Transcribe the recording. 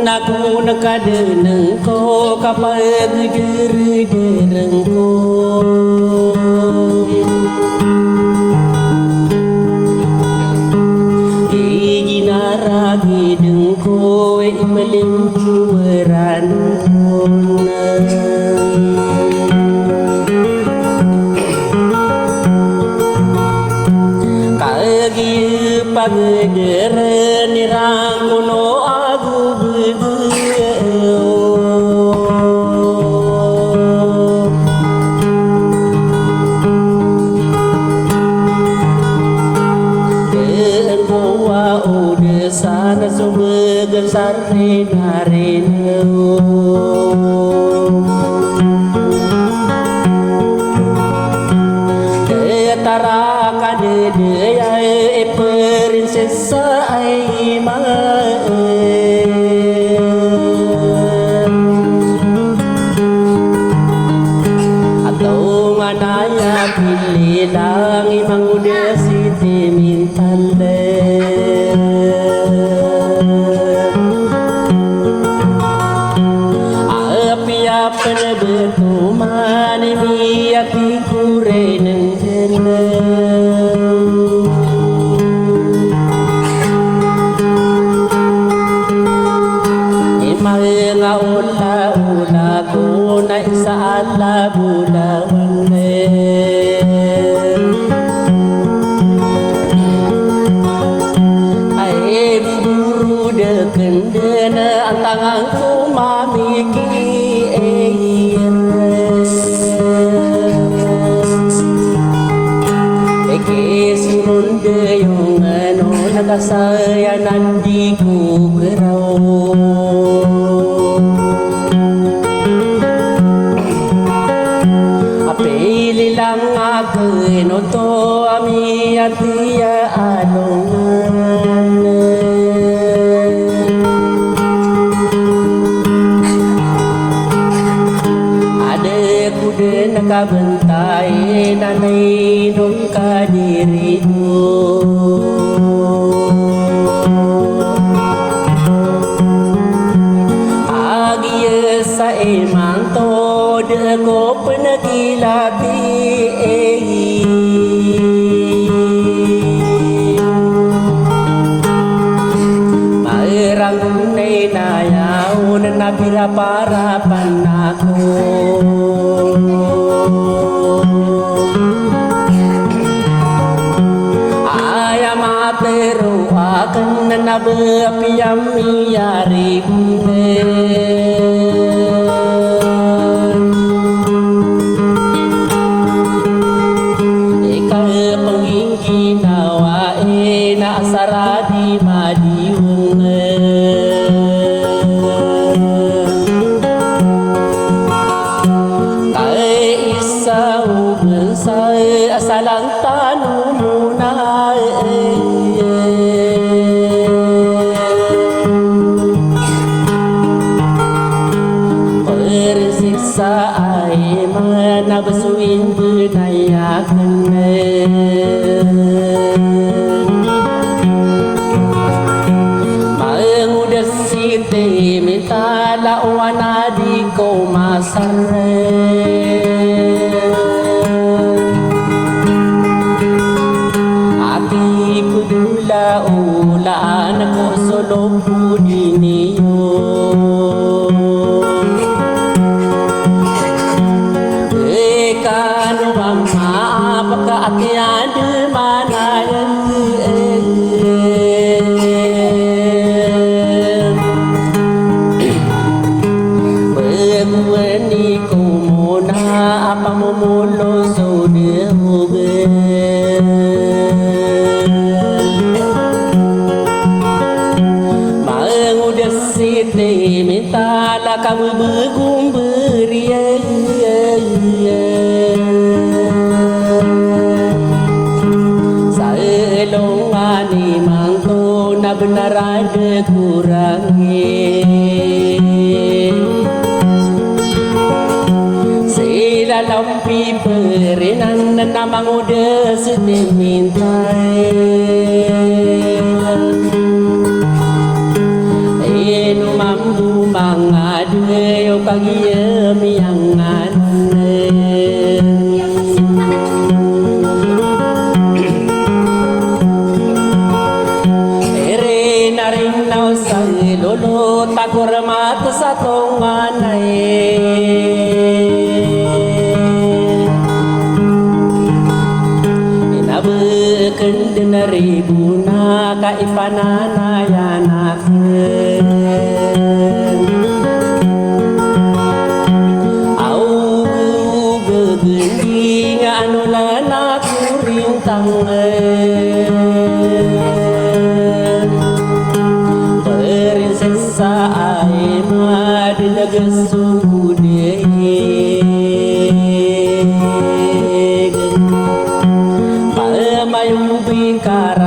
Naku nakadeneng ko kapag dereng ko Iginaragi deng ko imelimpuran Kagi pagderen nirang kuno agu sana sumegan sarina-rina Ketara kadedaya prinsesa Aiman Atau nganaya pilih lang imang udah siti mintale Pen bertuman miyati kureneng jeneng Imanga ula ko na isaala bulawan Ay buru dekendena antangan ku mamiki yung nakasayanan di ko geraw Apili lang akin o to ami at iya alongan Ade ko din nakabantay nanay nung kadiri mo sa emang to de ko penagilati Maerang nay nayaw na nabira para panako Ayam atero akan na nabapiyam iyari Saradi madiweng Kai isa uben say asalang tanu muna Persiksa ay mana besuin benayakan Minta lawan adik ko masare Ati pudula ulaan ko sulong pudi niyo Kano ang maapakaatian manayan Pamumulo so dihuge Maengudah siti minta la kamu begum beria Saelong ani mangko na benar ada kurangnya Lampi perinan namang udah sedih mintai enu mambu mangade yo kagie miangan ere naring nau sang lolo takur mat satonganai kendena ribuna kaipanana yanakeun au gegending anu lana kuring tangeun prinsesa aema dilegesu mayung bingkar